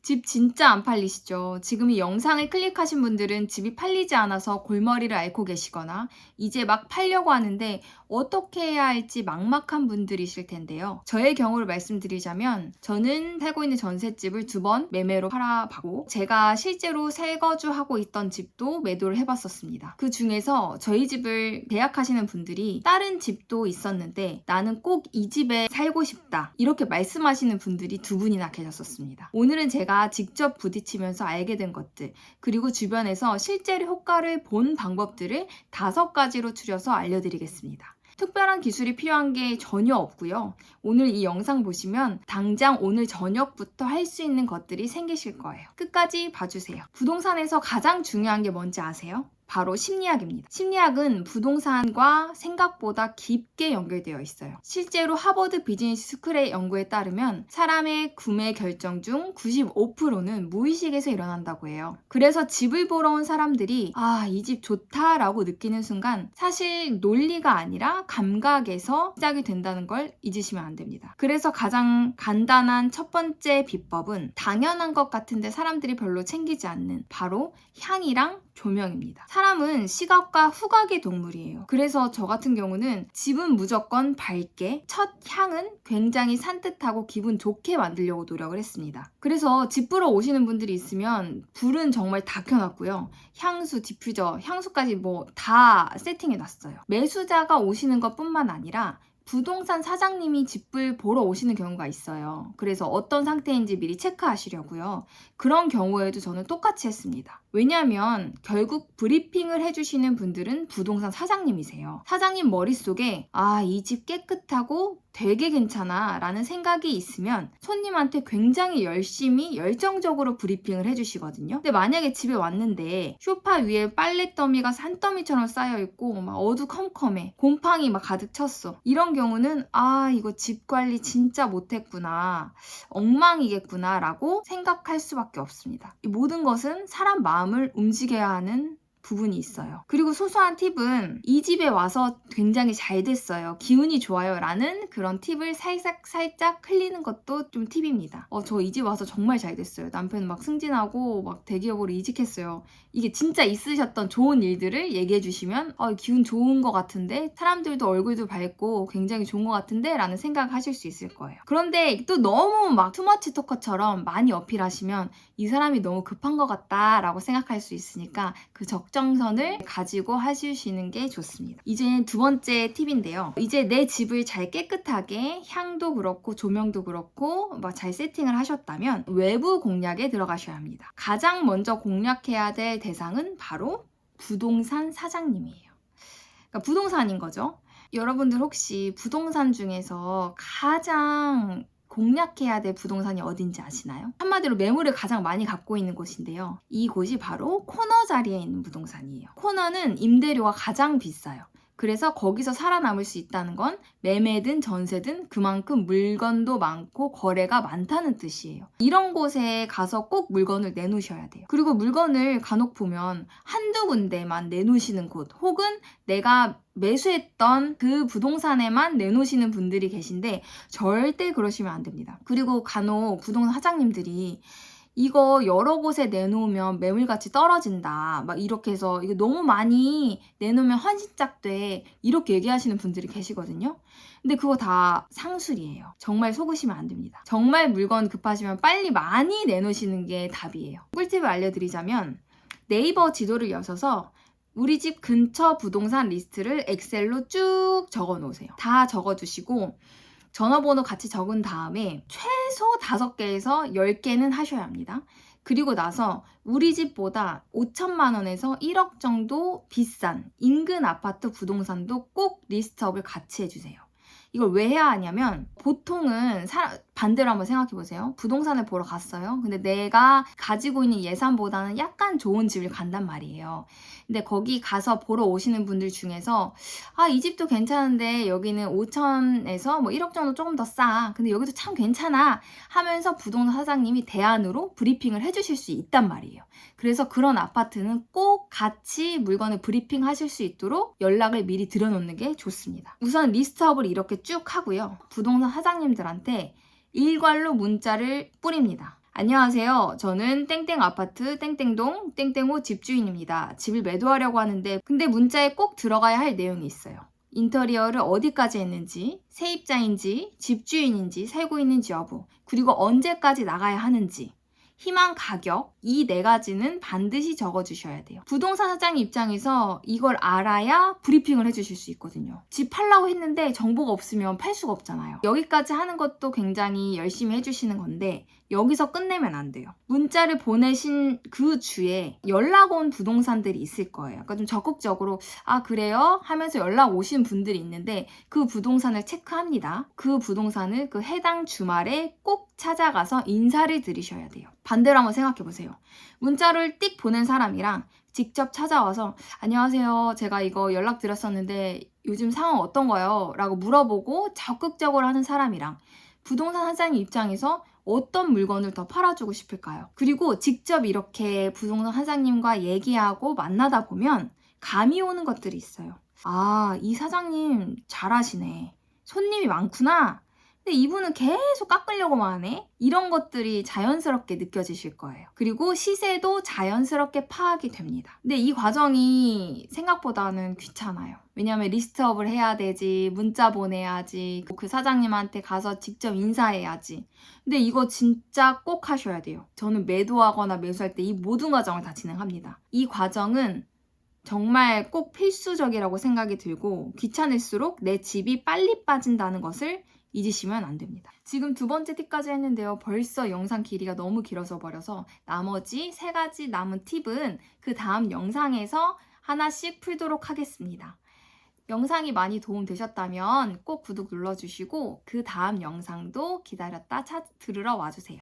집 진짜 안 팔리시죠? 지금 이 영상을 클릭하신 분들은 집이 팔리지 않아서 골머리를 앓고 계시거나 이제 막 팔려고 하는데 어떻게 해야 할지 막막한 분들이실 텐데요. 저의 경우를 말씀드리자면 저는 살고 있는 전셋집을 2번 매매로 팔아봤고 제가 실제로 새거주하고 있던 집도 매도를 해봤었습니다. 그 중에서 저희 집을 계약하시는 분들이 다른 집도 있었는데 나는 꼭 이 집에 살고 싶다 이렇게 말씀하시는 분들이 2분이나 계셨었습니다. 오늘은 제가 직접 부딪히면서 알게 된 것들 그리고 주변에서 실제로 효과를 본 방법들을 5가지로 추려서 알려드리겠습니다. 특별한 기술이 필요한 게 전혀 없고요. 오늘 이 영상 보시면 당장 오늘 저녁부터 할 수 있는 것들이 생기실 거예요. 끝까지 봐주세요. 부동산에서 가장 중요한 게 뭔지 아세요? 바로 심리학입니다. 심리학은 부동산과 생각보다 깊게 연결되어 있어요. 실제로 하버드 비즈니스 스쿨의 연구에 따르면 사람의 구매 결정 중 95%는 무의식에서 일어난다고 해요. 그래서 집을 보러 온 사람들이 이 집 좋다라고 느끼는 순간 사실 논리가 아니라 감각에서 시작이 된다는 걸 잊으시면 안 됩니다. 그래서 가장 간단한 첫 번째 비법은 당연한 것 같은데 사람들이 별로 챙기지 않는 바로 향이랑 조명입니다. 사람은 시각과 후각의 동물이에요. 그래서 저 같은 경우는 집은 무조건 밝게, 첫 향은 굉장히 산뜻하고 기분 좋게 만들려고 노력을 했습니다. 그래서 집 보러 오시는 분들이 있으면 불은 정말 다 켜놨고요. 향수, 디퓨저, 향수까지 다 세팅해놨어요. 매수자가 오시는 것뿐만 아니라 부동산 사장님이 집을 보러 오시는 경우가 있어요. 그래서 어떤 상태인지 미리 체크하시려고요. 그런 경우에도 저는 똑같이 했습니다. 왜냐하면 결국 브리핑을 해주시는 분들은 부동산 사장님이세요. 사장님 머릿속에 이 집 깨끗하고 되게 괜찮아 라는 생각이 있으면 손님한테 굉장히 열심히 열정적으로 브리핑을 해주시거든요. 근데 만약에 집에 왔는데 소파 위에 빨래 더미가 산더미처럼 쌓여있고 막 어두컴컴해, 곰팡이 막 가득 쳤어. 이런 경우는 이거 집 관리 진짜 못했구나, 엉망이겠구나 라고 생각할 수밖에 없습니다. 이 모든 것은 사람 마음을 움직여야 하는 부분이 있어요. 그리고 소소한 팁은 이 집에 와서 굉장히 잘 됐어요, 기운이 좋아요 라는 그런 팁을 살짝 흘리는 것도 좀 팁입니다. 저 이 집 와서 정말 잘 됐어요. 남편 막 승진하고 막 대기업으로 이직했어요. 이게 진짜 있으셨던 좋은 일들을 얘기해 주시면 기운 좋은 것 같은데, 사람들도 얼굴도 밝고 굉장히 좋은 것 같은데 라는 생각을 하실 수 있을 거예요. 그런데 또 너무 막 투머치 토커처럼 많이 어필하시면 이 사람이 너무 급한 것 같다 라고 생각할 수 있으니까 그 적정선을 가지고 하시는 게 좋습니다. 이제 2번째 팁인데요. 이제 내 집을 잘 깨끗하게 향도 그렇고 조명도 그렇고 잘 세팅을 하셨다면 외부 공략에 들어가셔야 합니다. 가장 먼저 공략해야 될 대상은 바로 부동산 사장님이에요. 그러니까 부동산인 거죠. 여러분들 혹시 부동산 중에서 가장 공략해야 될 부동산이 어딘지 아시나요? 한마디로 매물을 가장 많이 갖고 있는 곳인데요. 이곳이 바로 코너 자리에 있는 부동산이에요. 코너는 임대료가 가장 비싸요. 그래서 거기서 살아남을 수 있다는 건 매매든 전세든 그만큼 물건도 많고 거래가 많다는 뜻이에요. 이런 곳에 가서 꼭 물건을 내놓으셔야 돼요. 그리고 물건을 간혹 보면 한두 군데만 내놓으시는 곳, 혹은 내가 매수했던 그 부동산에만 내놓으시는 분들이 계신데 절대 그러시면 안 됩니다. 그리고 간혹 부동산 사장님들이 이거 여러 곳에 내놓으면 매물가치 떨어진다, 막 이렇게 해서 이거 너무 많이 내놓으면 헌신짝 돼, 이렇게 얘기하시는 분들이 계시거든요. 근데 그거 다 상술이에요. 정말 속으시면 안 됩니다. 정말 물건 급하시면 빨리 많이 내놓으시는 게 답이에요. 꿀팁을 알려드리자면 네이버 지도를 여셔서 우리 집 근처 부동산 리스트를 엑셀로 쭉 적어 놓으세요. 다 적어 두시고 전화번호 같이 적은 다음에 최소 5개에서 10개는 하셔야 합니다. 그리고 나서 우리 집보다 5천만 원에서 1억 정도 비싼 인근 아파트 부동산도 꼭 리스트업을 같이 해주세요. 이걸 왜 해야 하냐면 보통은 반대로 한번 생각해 보세요. 부동산을 보러 갔어요. 근데 내가 가지고 있는 예산보다는 약간 좋은 집을 간단 말이에요. 근데 거기 가서 보러 오시는 분들 중에서 이 집도 괜찮은데 여기는 5천에서 1억 정도 조금 더 싸, 근데 여기도 참 괜찮아 하면서 부동산 사장님이 대안으로 브리핑을 해주실 수 있단 말이에요. 그래서 그런 아파트는 꼭 같이 물건을 브리핑 하실 수 있도록 연락을 미리 드려놓는 게 좋습니다. 우선 리스트업을 이렇게 쭉 하고요. 부동산 사장님들한테 일괄로 문자를 뿌립니다. 안녕하세요. 저는 땡땡 아파트 땡땡동 땡땡호 집주인입니다. 집을 매도하려고 하는데 근데 문자에 꼭 들어가야 할 내용이 있어요. 인테리어를 어디까지 했는지, 세입자인지, 집주인인지, 살고 있는지 여부, 그리고 언제까지 나가야 하는지, 희망 가격, 이 네 가지는 반드시 적어주셔야 돼요. 부동산 사장 입장에서 이걸 알아야 브리핑을 해주실 수 있거든요. 집 팔라고 했는데 정보가 없으면 팔 수가 없잖아요. 여기까지 하는 것도 굉장히 열심히 해주시는 건데 여기서 끝내면 안 돼요. 문자를 보내신 그 주에 연락 온 부동산들이 있을 거예요. 그러니까 좀 적극적으로 아 그래요? 하면서 연락 오신 분들이 있는데 그 부동산을 체크합니다. 그 부동산을 그 해당 주말에 꼭 찾아가서 인사를 드리셔야 돼요. 반대로 한번 생각해 보세요. 문자를 띡 보낸 사람이랑 직접 찾아와서 안녕하세요. 제가 이거 연락드렸었는데 요즘 상황 어떤가요? 라고 물어보고 적극적으로 하는 사람이랑 부동산 사장님 입장에서 어떤 물건을 더 팔아주고 싶을까요? 그리고 직접 이렇게 부동산 사장님과 얘기하고 만나다 보면 감이 오는 것들이 있어요. 아, 이 사장님 잘하시네. 손님이 많구나. 근데 이분은 계속 깎으려고만 하네? 이런 것들이 자연스럽게 느껴지실 거예요. 그리고 시세도 자연스럽게 파악이 됩니다. 근데 이 과정이 생각보다는 귀찮아요. 왜냐면 리스트업을 해야 되지, 문자 보내야지, 그 사장님한테 가서 직접 인사해야지. 근데 이거 진짜 꼭 하셔야 돼요. 저는 매도하거나 매수할 때 이 모든 과정을 다 진행합니다. 이 과정은 정말 꼭 필수적이라고 생각이 들고 귀찮을수록 내 집이 빨리 빠진다는 것을 잊으시면 안 됩니다. 지금 두 번째 팁까지 했는데요. 벌써 영상 길이가 너무 길어져 버려서 나머지 세 가지 남은 팁은 그 다음 영상에서 하나씩 풀도록 하겠습니다. 영상이 많이 도움되셨다면 꼭 구독 눌러주시고 그 다음 영상도 기다렸다 들으러 와주세요.